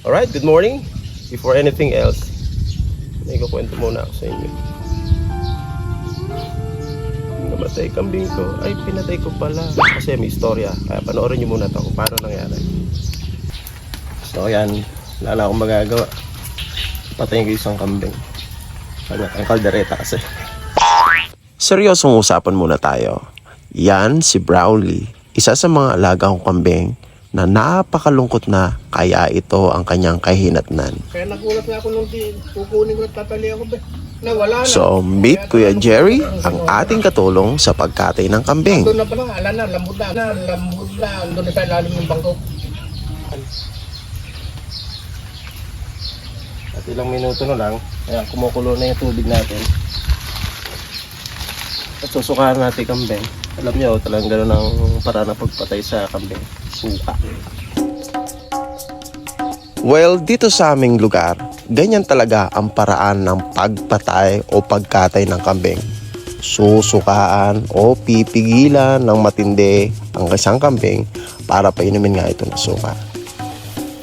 Alright, good morning. Before anything else, may kukwento muna ako sa inyo. Namatay kambing ko. Ay, pinatay ko pala. Kasi may istorya. Kaya panoorin nyo muna ito kung paano nangyari. So, ayan. Wala na akong magagawa. Patayin ko isang kambing. Ang kaldereta kasi. Seryosong usapan muna tayo. Yan si Brownlee. Isa sa mga alagang kambing na napakalungkot na, kaya ito ang kanyang kahinatnan. Kaya nagulat nga ako nung kukunin ko at tatali ako ba? Nawala na. So, meet Kuya Jerry, ang ating katulong sa pagkatay ng kambing. Doon na pala, ala na, lambot na. Lambot na, doon na sa ilalim ng bangko. At ilang minuto na lang, ayan, kumukulo na yung tubig natin. At susukahan natin kambing. Alam nyo, talagang gano'n ang paraan ng pagpatay sa kambing. Suka. Well, dito sa aming lugar, ganyan talaga ang paraan ng pagpatay o pagkatay ng kambing. Susukaan o pipigilan ng matindi ang isang kambing para painumin nga ito ng suka.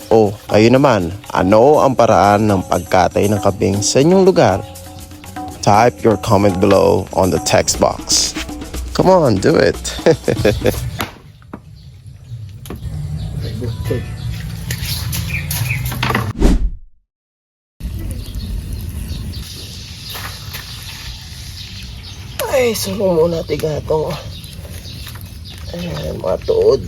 O, kayo naman, ano ang paraan ng pagkatay ng kambing sa inyong lugar? Type your comment below on the text box. Come on, do it. Ay, sulong muna tiga itong mga tuod.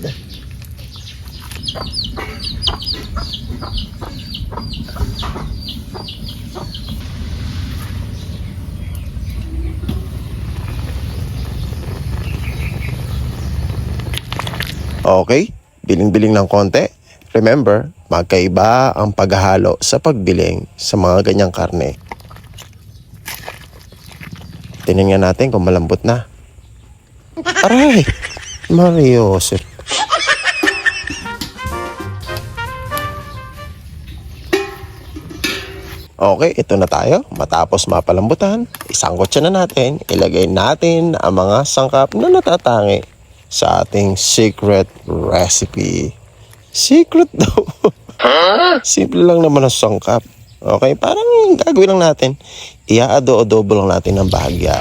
Okay, biling-biling ng konti. Remember, magkaiba ang paghahalo sa pagbiling sa mga ganyang karne. Tingnan nga natin kung malambot na. Aray! Mario Joseph. Okay, ito na tayo. Matapos mapalambutan, isangkot siya na natin. Ilagay natin ang mga sangkap na natatangi sa ating secret recipe. Secret daw. Simple lang naman ang sangkap. Okay, parang gagawin lang natin. Ia-adobo lang natin ng bahagya.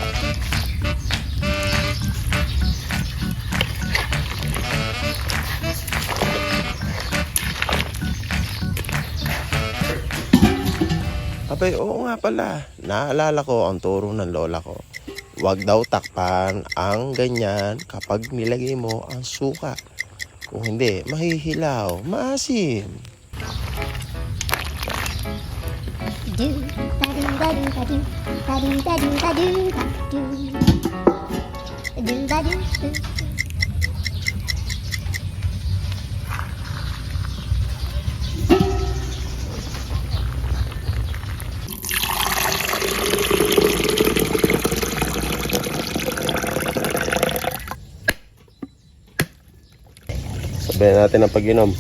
Abay, oo nga pala. Naalala ko ang turo ng lola ko. Huwag daw takpan ang ganyan kapag nilagay mo ang suka. Kung hindi, mahihilaw, maasim. Sabihin natin ang pag-inom.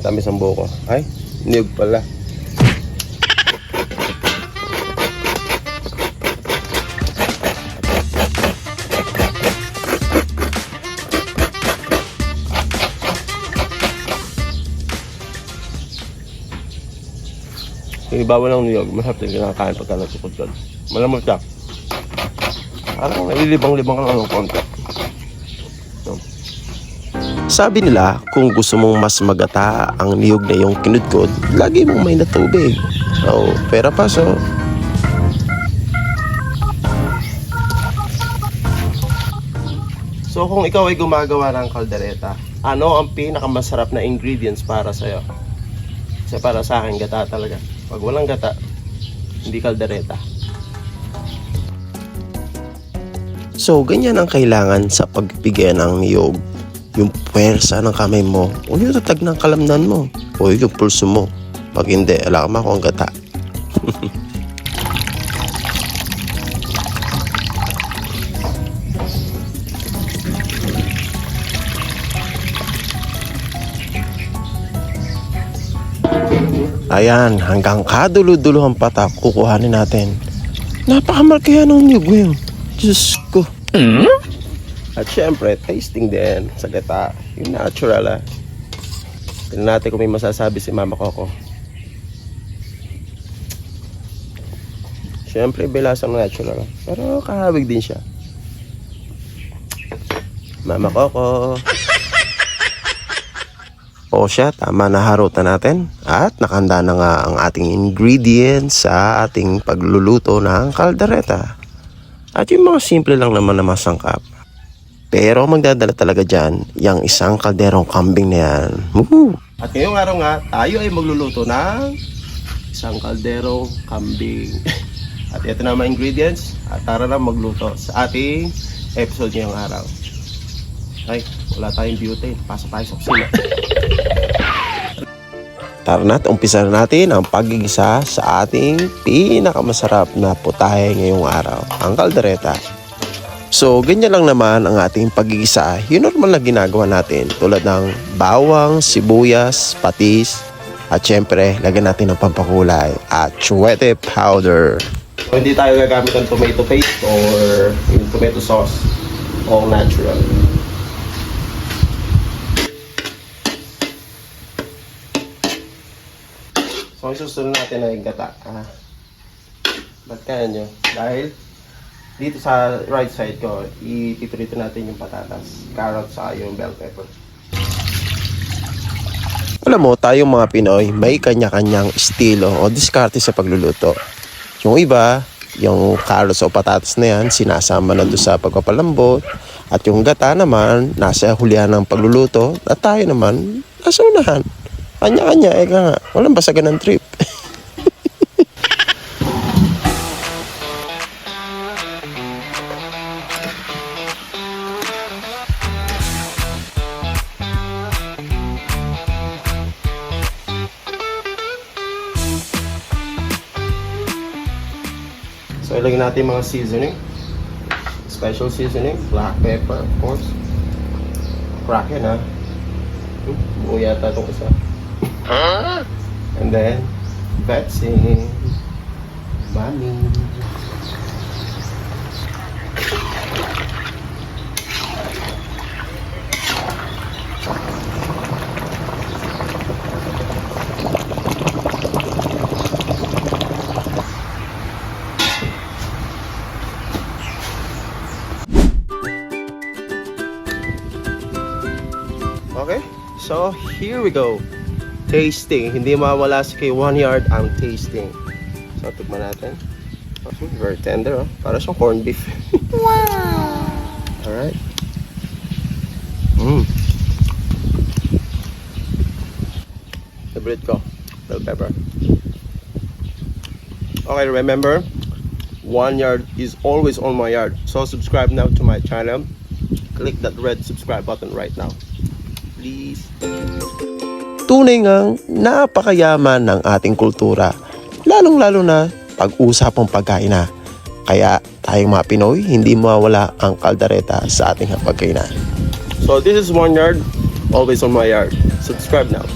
Tamis ang buko. Ay, niyog pala. Bawal ng niyog. Masarap din kinakain pagka nagsukod ka. Malamot siya. Parang nalilibang-libang ka lang ng konti. Sabi nila, kung gusto mong mas magata ang niyog na yung kinudkod, lagi mong may na tubig. Oh, pera pa so. So kung ikaw ay gumagawa ng kaldereta, ano ang pinakamasarap na ingredients para sa'yo? Kasi para sa akin, gata talaga. Pag walang gata, hindi kaldereta. So, ganyan ang kailangan sa pagbigyan ng niyog. Yung puwersa ng kamay mo, o yung tatag ng kalamnan mo, o yung pulso mo. Pag hindi, alam mo kung gata. Ayan, hanggang kadulo-dulo ang patak, kukuhanin natin. Napakamalaki yan ang niyog ngayon. Diyos ko. At syempre, tasting din sa gata. Yung natural Tingnan natin kung may masasabi si Mama Coco. Syempre, belasang natural. Pero kahawig din siya. Mama Coco. O siya, tama na harutan natin. At nakanda na nga ang ating ingredients sa ating pagluluto ng kaldereta. At yung mga simple lang naman na masangkap. Pero magdadala talaga dyan, yung isang kalderong kambing na yan. Woo! At ngayong araw nga, tayo ay magluluto ng isang kalderong kambing. At ito na mga ingredients. At tara na magluto sa ating episode ngayong araw. Ay, wala tayong butane. Pasok tayo sa kusina. Tara na at umpisa na natin ang pagigisa sa ating pinakamasarap na putahe ngayong araw, ang kaldereta. So, ganyan lang naman ang ating pagigisa. Yung normal na ginagawa natin tulad ng bawang, sibuyas, patis, at syempre, lagyan natin ng pampakulay at chwete powder. So, hindi tayo gagamit ng tomato paste or yung tomato sauce. All natural. So, susunod natin na yung gata. Ba't kaya nyo? Dahil dito sa right side ko, ipiprito natin yung patatas, carrots, sa yung bell pepper. Alam mo, tayong mga Pinoy, may kanya-kanyang estilo o diskarte sa pagluluto. Yung iba, yung carrots o patatas na yan, sinasama na doon sa pagpapalambot. At yung gata naman, nasa hulihan ng pagluluto. At tayo naman, nasa unahan. Kanya-kanya, nga, walang basagan ng trip. So, ilagay natin mga seasoning. Special seasoning. Black pepper, of course. Crack yan, buo yata itong isa. And then, vetsing. Mami. Okay, so here we go. Tasting. Hindi mawala sa kay 1 yard ang tasting. So, tikman natin. Okay, very tender, para siyang corned beef. Wow! Alright. Favorite ko, bell pepper. Okay, remember, 1 yard is always on my yard. So, subscribe now to my channel. Click that red subscribe button right now. Please. Tunay ngang napakayaman ng ating kultura, lalong-lalo na pag-usapang pagkain na. Kaya tayong mga Pinoy, hindi mawala ang kaldereta sa ating hapagkainan. So this is 1 yard, always on my yard. Subscribe now.